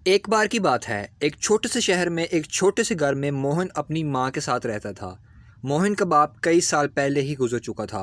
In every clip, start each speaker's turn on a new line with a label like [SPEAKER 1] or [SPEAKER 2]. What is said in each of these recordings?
[SPEAKER 1] एक बार की बात है, एक छोटे से शहर में एक छोटे से घर में मोहन अपनी माँ के साथ रहता था। मोहन का बाप कई साल पहले ही गुजर चुका था।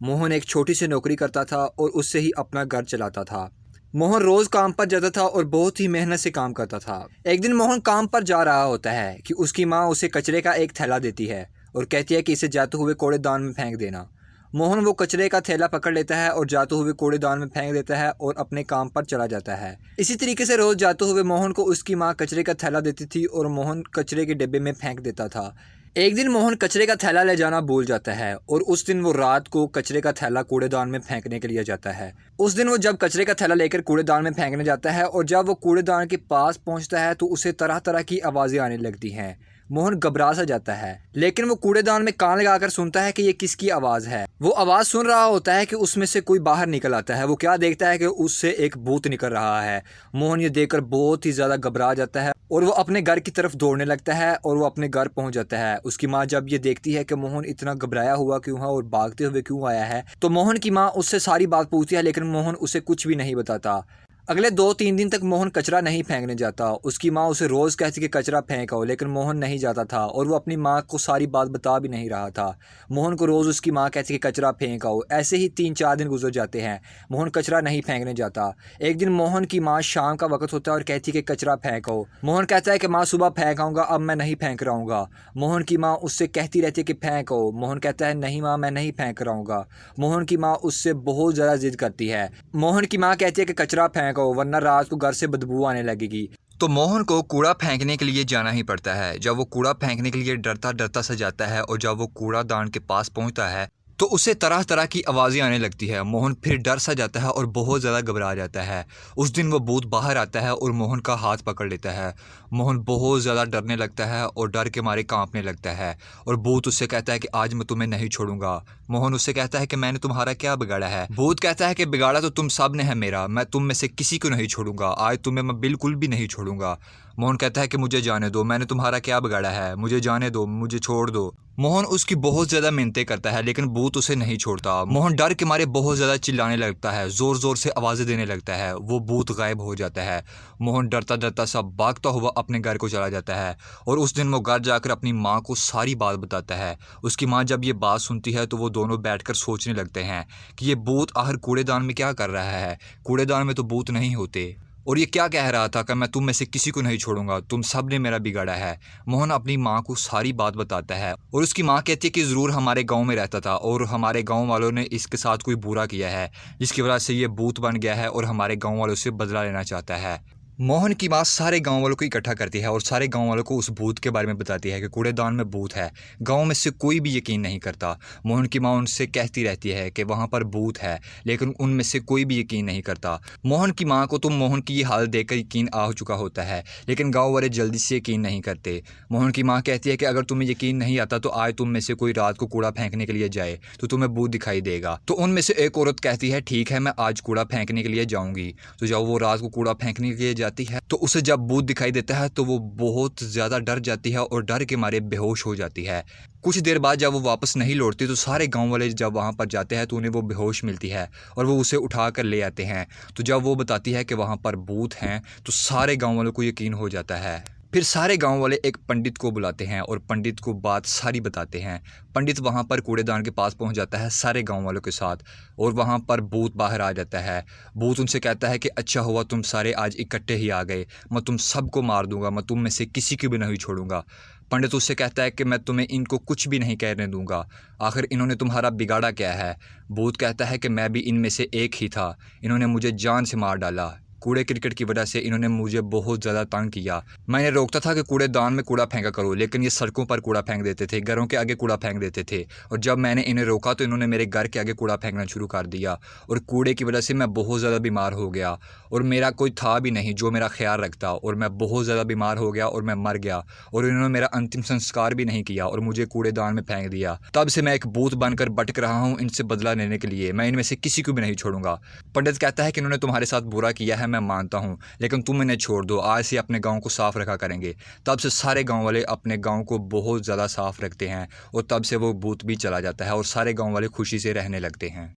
[SPEAKER 1] मोहन एक छोटी सी नौकरी करता था और उससे ही अपना घर चलाता था। मोहन रोज काम पर जाता था और बहुत ही मेहनत से काम करता था। एक दिन मोहन काम पर जा रहा होता है कि उसकी माँ उसे कचरे का एक थैला देती है और कहती है कि इसे जाते हुए कूड़ेदान में फेंक देना। मोहन वो कचरे का थैला पकड़ लेता है और जाते हुए कूड़ेदान में फेंक देता है और अपने काम पर चला जाता है। इसी तरीके से रोज जाते हुए मोहन को उसकी माँ कचरे का थैला देती थी और मोहन कचरे के डिब्बे में फेंक देता था। एक दिन मोहन कचरे का थैला ले जाना भूल जाता है और उस दिन वो रात को कचरे का थैला कूड़ेदान में फेंकने के लिए जाता है। उस दिन वो जब कचरे का थैला लेकर कूड़ेदान में फेंकने जाता है और जब वो कूड़ेदान के पास पहुंचता है तो उसे तरह तरह की आवाज़ें आने लगती हैं। मोहन घबरा सा जाता है, लेकिन वो कूड़ेदान में कान लगाकर सुनता है कि ये किसकी आवाज़ है। वो आवाज़ सुन रहा होता है कि उसमें से कोई बाहर निकल आता है। वो क्या देखता है कि उससे एक भूत निकल रहा है। मोहन ये देखकर बहुत ही ज़्यादा घबरा जाता है और वो अपने घर की तरफ दौड़ने लगता है और वो अपने घर पहुंच जाता है। उसकी माँ जब ये देखती है कि मोहन इतना घबराया हुआ क्यों है और भागते हुए क्यों आया है, तो मोहन की माँ उससे सारी बात पूछती है, लेकिन मोहन उसे कुछ भी नहीं बताता। अगले 2-3 दिन तक मोहन कचरा नहीं फेंकने जाता। उसकी माँ उसे रोज़ कहती कि कचरा फेंक आओ, लेकिन मोहन नहीं जाता था और वो अपनी माँ को सारी बात बता भी नहीं रहा था। मोहन को रोज़ उसकी माँ कहती कि कचरा फेंक आओ। ऐसे ही 3-4 दिन गुजर जाते हैं। मोहन कचरा नहीं फेंकने जाता। एक दिन मोहन की माँ शाम का वक्त होता है और कहती कि कचरा फेंक आओ। मोहन कहता है कि माँ सुबह फेंक आऊँगा, अब मैं नहीं फेंक रहा। मोहन की माँ उससे कहती रहती है कि फेंक आओ। मोहन कहता है नहीं माँ, मैं नहीं फेंक रहा। मोहन की माँ उससे बहुत ज़्यादा जिद करती है। मोहन की माँ कहती है कि कचरा फेंको वरना रात को घर से बदबू आने लगेगी।
[SPEAKER 2] तो मोहन को कूड़ा फेंकने के लिए जाना ही पड़ता है। जब वो कूड़ा फेंकने के लिए डरता डरता सा जाता है और जब वो कूड़ादान के पास पहुंचता है तो उसे तरह तरह की आवाज़ें आने लगती है। मोहन फिर डर सा जाता है और बहुत ज़्यादा घबरा जाता है। उस दिन वो भूत बाहर आता है और मोहन का हाथ पकड़ लेता है। मोहन बहुत ज़्यादा डरने लगता है और डर के मारे कांपने लगता है और भूत उससे कहता है कि आज मैं तुम्हें नहीं छोड़ूंगा। मोहन उससे कहता है कि मैंने तुम्हारा क्या बिगाड़ा है। भूत कहता है कि बिगाड़ा तो तुम सब ने है मेरा, मैं तुम में से किसी को नहीं छोड़ूंगा, आज तुम्हें मैं बिल्कुल भी नहीं छोड़ूंगा। मोहन कहता है कि मुझे जाने दो, मैंने तुम्हारा क्या बिगाड़ा है, मुझे जाने दो, मुझे छोड़ दो। मोहन उसकी बहुत ज़्यादा मिन्नतें करता है लेकिन भूत उसे नहीं छोड़ता। मोहन डर के मारे बहुत ज़्यादा चिल्लाने लगता है, ज़ोर ज़ोर से आवाज़ें देने लगता है। वो भूत गायब हो जाता है। मोहन डरता डरता सा भागता हुआ अपने घर को चला जाता है और उस दिन वो घर जाकर अपनी माँ को सारी बात बताता है। उसकी माँ जब ये बात सुनती है तो वो दोनों बैठकर सोचने लगते हैं कि ये भूत आखिर कूड़ेदान में क्या कर रहा है। कूड़ेदान में तो भूत नहीं होते और ये क्या कह रहा था कि मैं तुम में से किसी को नहीं छोड़ूंगा, तुम सब ने मेरा बिगाड़ा है। मोहन अपनी माँ को सारी बात बताता है और उसकी माँ कहती है कि ज़रूर हमारे गांव में रहता था और हमारे गांव वालों ने इसके साथ कोई बुरा किया है जिसकी वजह से ये भूत बन गया है और हमारे गांव वालों से बदला लेना चाहता है। मोहन की माँ सारे गांव वालों को इकट्ठा करती है और सारे गांव वालों को उस भूत के बारे में बताती है कि कूड़ेदान में भूत है। गांव में से कोई भी यकीन नहीं करता। मोहन की माँ उनसे कहती रहती है कि वहाँ पर भूत है, लेकिन उनमें से कोई भी यकीन नहीं करता। मोहन की माँ को तो मोहन की ये हालत देखकर यकीन आ चुका होता है, लेकिन गाँव वाले जल्दी से यकीन नहीं करते। मोहन की माँ कहती है कि अगर तुम्हें यकीन नहीं आता तो आज तुम में से कोई रात को कूड़ा फेंकने के लिए जाए तो तुम्हें भूत दिखाई देगा। तो उनमें से एक औरत कहती है ठीक है, मैं आज कूड़ा फेंकने के लिए जाऊँगी। तो जब वो रात को कूड़ा फेंकने के लिए जाती है तो उसे जब भूत दिखाई देता है तो वो बहुत ज़्यादा डर जाती है और डर के मारे बेहोश हो जाती है। कुछ देर बाद जब वो वापस नहीं लौटती तो सारे गांव वाले जब वहाँ पर जाते हैं तो उन्हें वो बेहोश मिलती है और वो उसे उठा कर ले आते हैं। तो जब वो बताती है कि वहाँ पर भूत हैं तो सारे गांव वालों को यकीन हो जाता है। फिर सारे गांव वाले एक पंडित को बुलाते हैं और पंडित को बात सारी बताते हैं। पंडित वहाँ पर कूड़ेदान के पास पहुँच जाता है सारे गांव वालों के साथ और वहाँ पर भूत बाहर आ जाता है। भूत उनसे कहता है कि अच्छा हुआ तुम सारे आज इकट्ठे ही आ गए, मैं तुम सबको मार दूंगा, मैं तुम में से किसी को भी नहीं छोड़ूंगा। पंडित उससे कहता है कि मैं तुम्हें इनको कुछ भी नहीं कहने दूंगा, आखिर इन्होंने तुम्हारा बिगाड़ा क्या है। भूत कहता है कि मैं भी इनमें से एक ही था, इन्होंने मुझे जान से मार डाला। कूड़े क्रिकेट की वजह से इन्होंने मुझे बहुत ज़्यादा तंग किया। मैंने रोकता था कि कूड़ेदान में कूड़ा फेंका करो, लेकिन ये सड़कों पर कूड़ा फेंक देते थे, घरों के आगे कूड़ा फेंक देते थे और जब मैंने इन्हें रोका तो इन्होंने मेरे घर के आगे कूड़ा फेंकना शुरू कर दिया और कूड़े की वजह से मैं बहुत ज़्यादा बीमार हो गया और मेरा कोई था भी नहीं जो मेरा ख्याल रखता और मैं बहुत ज़्यादा बीमार हो गया और मैं मर गया और इन्होंने मेरा अंतिम संस्कार भी नहीं किया और मुझे कूड़ेदान में फेंक दिया। तब से मैं एक भूत बनकर भटक रहा हूँ इनसे बदला लेने के लिए, मैं इनमें से किसी को भी नहीं छोड़ूंगा। पंडित कहता है कि इन्होंने तुम्हारे साथ बुरा किया है, मैं मानता हूँ, लेकिन तुम इन्हें छोड़ दो, आज से अपने गांव को साफ रखा करेंगे। तब से सारे गांव वाले अपने गांव को बहुत ज़्यादा साफ रखते हैं और तब से वो भूत भी चला जाता है और सारे गांव वाले खुशी से रहने लगते हैं।